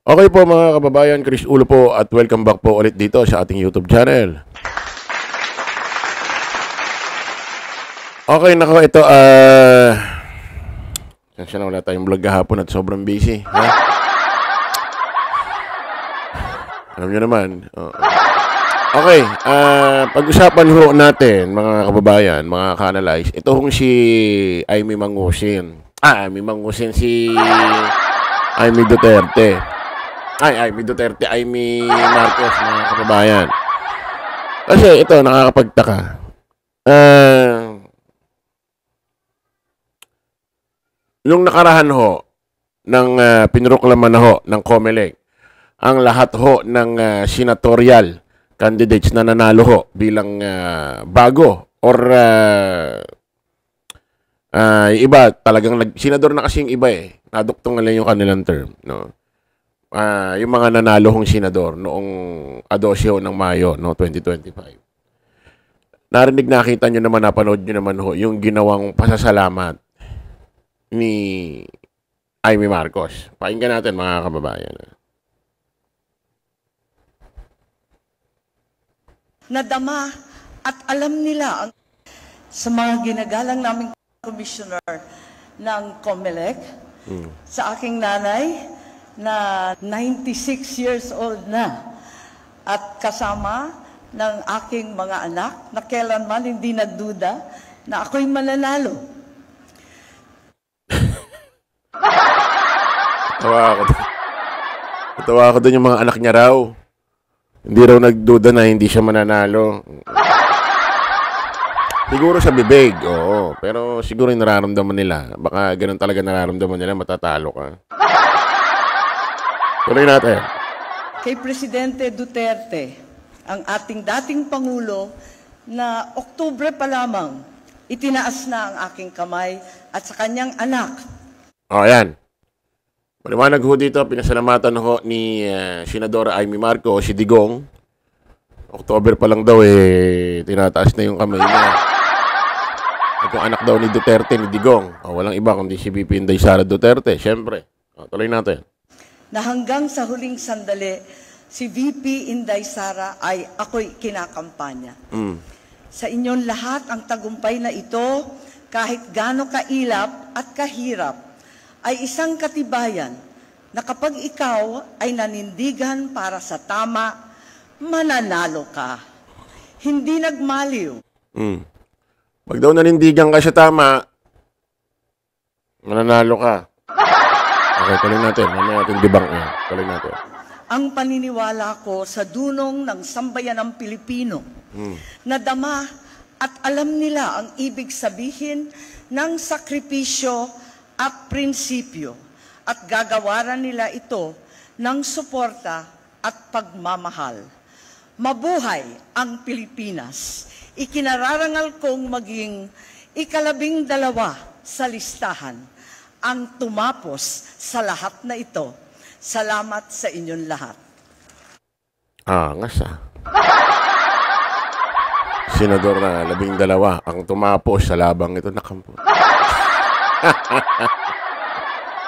Okay po mga kababayan, Chris Ulo po at welcome back po ulit dito sa ating YouTube channel. Okay, nako ito Sensya na wala tayong vlog kahapon at sobrang busy. Ha? Alam nyo naman. Okay, pag-usapan ho natin mga kababayan, mga ka-analyze. Ito hong si Amy Mangusin. Amy Mangusin, si Amy Duterte. Amy Duterte, Amy Marcos, mga kababayan. Kasi ito, nakakapagtaka. Nung nakarahan ho, ng pinroklaman na ho ng COMELEC, ang lahat ho ng senatorial candidates na nanalo ho bilang bago or iba, talagang senador na kasi yung iba naduktong na lang yung kanilang term, no? Yung mga nanalo hong senador noong 12 ng Mayo, no, 2025. Narinig, nakita nyo naman, napanood nyo naman ho yung ginawang pasasalamat ni Amy Marcos. Pakinggan natin mga kababayan. Nadama at alam nila sa mga ginagalang naming commissioner ng COMELEC, sa aking nanay na 96 years old na at kasama ng aking mga anak na kailanman hindi nagduda na ako'y mananalo. Tawa ako doon yung mga anak niya raw. Hindi raw nagduda na hindi siya mananalo. Siguro sa bibig, oo. Pero siguro yung nararamdaman nila. Baka ganun talaga nararamdaman nila, matatalo ka. Tuloy natin. Kay Presidente Duterte, ang ating dating Pangulo, na Oktubre pa lamang, itinaas na ang aking kamay at sa kanyang anak. Yan. Maliwanag ho dito, pinasalamatan ho ni Senadora Amy Marcos, si Digong. October pa lang daw tinataas na yung kamay niya. At yung anak daw ni Duterte, ni Digong. Walang iba kundi si VP Inday Sara Duterte, syempre. Tuloy natin. Na hanggang sa huling sandali, si VP Inday Sara ay ako'y kinakampanya. Sa inyong lahat, ang tagumpay na ito, kahit gaano kailap at kahirap, ay isang katibayan na kapag ikaw ay nanindigan para sa tama, mananalo ka. Hindi nagmaliw. Pag daw nanindigan ka sa tama, mananalo ka. Okay, tuloy natin. Mamaya natin dibang yan. Tuloy natin. Ang paniniwala ko sa dunong ng sambayanang Pilipino, na dama at alam nila ang ibig sabihin ng sakripisyo at prinsipyo at gagawaran nila ito ng suporta at pagmamahal. Mabuhay ang Pilipinas. Ikinararangal kong maging ika-12 sa listahan ang tumapos sa lahat na ito. Salamat sa inyong lahat. Angas Senador na 12 ang tumapos sa labang ito. Nakampo.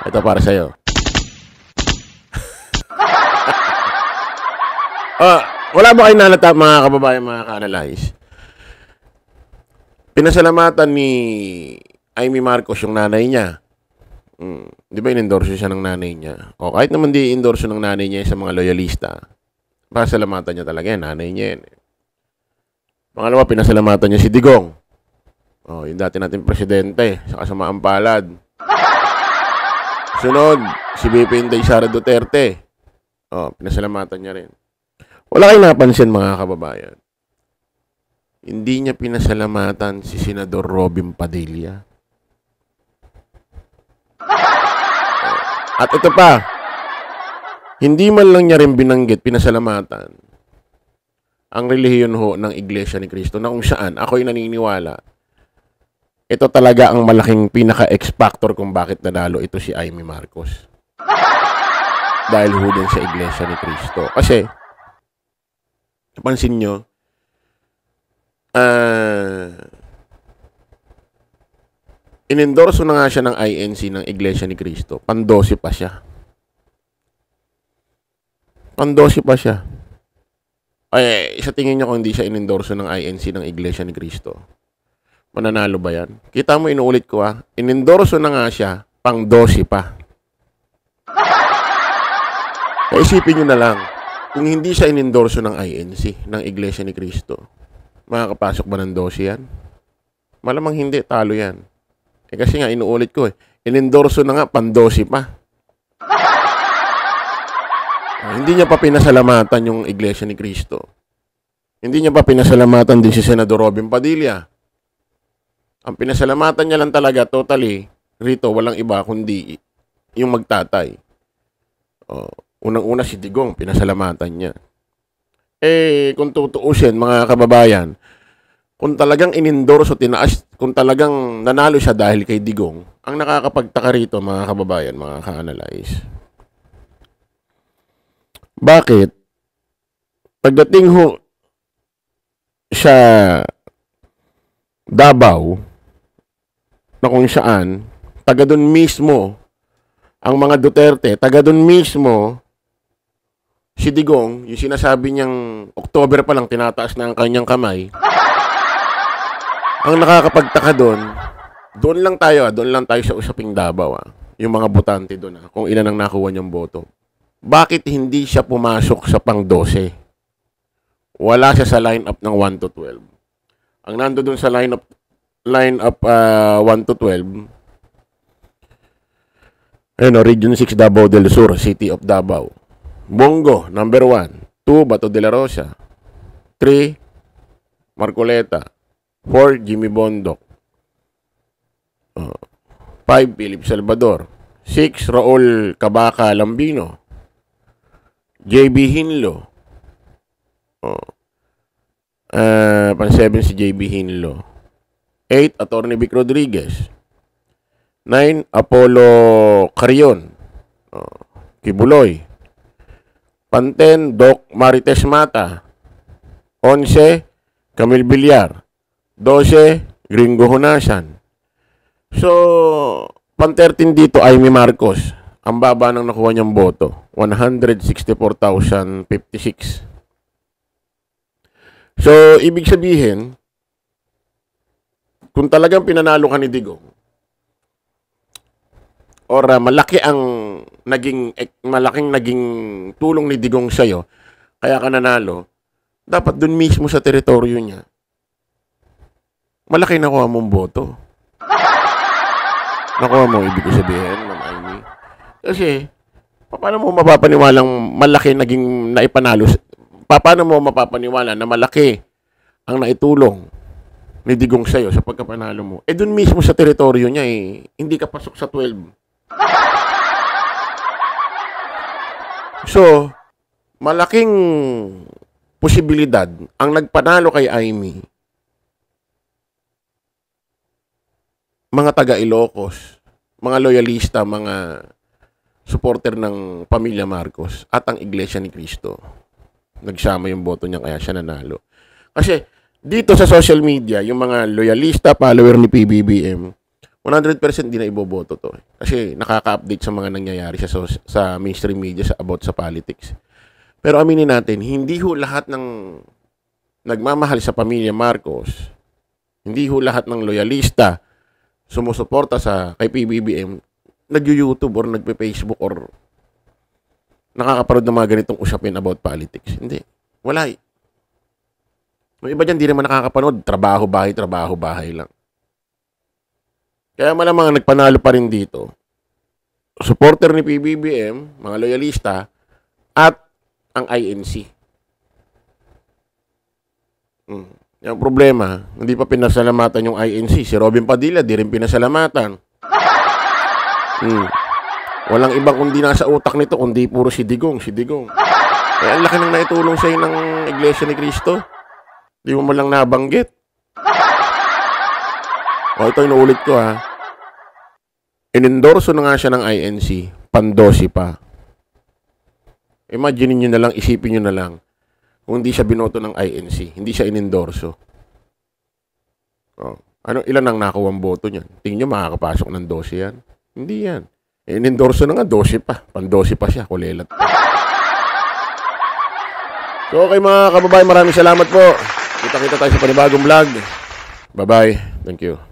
Ito para sa'yo. Wala ba kayo nalata mga kababayan, mga ka-analyze? Pinasalamatan ni Amy Marcos yung nanay niya. Di ba in-endorse siya ng nanay niya? O kahit naman di endorse ng nanay niya sa mga loyalista, pasalamatan niya talaga yan, nanay niya yan. Pangalawa, pinasalamatan niya si Digong. Yung dati nating presidente, sa kasamaang palad. Sunod, si VP Inday Sara Duterte. Pinasalamatan niya rin. Wala kayong napansin mga kababayan. Hindi niya pinasalamatan si Senador Robin Padilla. At ito pa, hindi man lang niya rin binanggit, pinasalamatan ang relihiyon ho ng Iglesia ni Cristo, na kung saan ako'y naniniwala, ito talaga ang malaking pinaka-X factor kung bakit nanalo ito si Amy Marcos. Dahil ho din sa Iglesia ni Cristo. Kasi, napansin nyo, inendorso na nga siya ng INC ng Iglesia ni Cristo. Pan-12 pa siya. Pandosi pa siya. Ay, sa tingin niyo kung hindi siya inendorso ng INC ng Iglesia ni Cristo, mananalo ba yan? Kita mo, inuulit ko inendorso na nga siya, pang 12 pa. Kaya isipin nyo na lang, kung hindi siya inendorso ng INC, ng Iglesia ni Cristo, makakapasok ba ng 12 yan? Malamang hindi, talo yan. Kasi nga, inuulit ko inendorso na nga, pang 12 pa. Hindi niya pa pinasalamatan yung Iglesia ni Cristo. Hindi niya pa pinasalamatan din si Senador Robin Padilla. Ang pinasalamatan niya lang talaga, totally, rito, walang iba kundi yung magtatay. Unang-una si Digong, pinasalamatan niya. Kung tutuusin, mga kababayan, kung talagang inendorso, tinaas, kung talagang nanalo siya dahil kay Digong, ang nakakapagtaka rito, mga kababayan, mga ka-analyze. Bakit? Pagdating sa Davao, na kung saan, taga doon mismo, ang mga Duterte, taga doon mismo, si Digong, yung sinasabi niyang October pa lang, tinataas na ang kanyang kamay. Ang nakakapagtaka doon lang tayo sa usaping Davao, yung mga botante doon, kung ilan ang nakuha niyang boto. Bakit hindi siya pumasok sa pang-12? Wala siya sa line-up ng 1 to 12. Ang nando doon sa line-up 1 to 12, Region 6 Davao del Sur, City of Davao. Bongo, number 1. 2, Bato de la Rosa. 3, Marcoleta. 4, Jimmy Bondoc. 5, Philip Salvador. 6, Raul Cabaca Lambino. JB Hinlo. Pan-7 si JB Hinlo. 8, Atty. Vic Rodriguez. 9, Apollo Carion. Kibuloy. Pan-10, Doc Marites Mata. 11, Camille Villar. 12, Gringo Honasan. So, pan-13 dito, Amy Marcos. Ang baba ng nakuha niyang boto, 164,056. So, ibig sabihin, kung talagang pinanalo ka ni Digong, or malaking naging tulong ni Digong sa'yo, kaya ka nanalo, dapat dun mismo sa teritoryo niya, malaki nakuha mong boto. Nakuha mo, ibig sabihin, Ma'am Amy. Kasi, paano mo mapapaniwalang malaki naging naipanalo? Paano mo mapapaniwala na malaki ang naitulong ni Digong sa'yo sa pagkapanalo mo? Dun mismo sa teritoryo niya hindi ka pasok sa 12. So, malaking posibilidad ang nagpanalo kay Amy, mga taga Ilocos, mga loyalista, mga supporter ng pamilya Marcos at ang Iglesia ni Cristo. Nagsama yung boto niya kaya siya nanalo. Kasi dito sa social media, yung mga loyalista, follower ni PBBM, 100% di na iboboto to. Kasi nakaka-update sa mga nangyayari sa mainstream media about sa politics. Pero aminin natin, hindi ho lahat ng nagmamahal sa pamilya Marcos, hindi ho lahat ng loyalista sumusuporta kay PBBM, nag-YouTube or nagpe-Facebook or nakakaparod ng mga ganitong usapin about politics. Hindi. Wala. Yung iba dyan, di naman nakakapanood. Trabaho-bahay lang. Kaya malamang nagpanalo pa rin dito. Supporter ni PBBM, mga loyalista, at ang INC. Yung problema, hindi pa pinasalamatan yung INC. Si Robin Padilla, di rin pinasalamatan. Walang ibang kundi nasa utak nito, kundi puro si Digong. Ang laki nang naitulong sa'yo ng Iglesia ni Cristo. Di mo lang nabanggit. Ito inuulit ko Inendorso na nga siya ng INC, pan-12 pa. Imagine nyo na lang, isipin nyo na lang, kung hindi siya binoto ng INC, hindi siya inendorso. Ilan ang nakuha ang boto niyan? Tingin nyo makakapasok ng 12 yan? Hindi yan. Inendorso na nga, 12 pa. Pan-12 pa siya, kulelat pa. So okay mga kababayan, maraming salamat po. Kita-kita tayo sa panibagong vlog. Bye-bye. Thank you.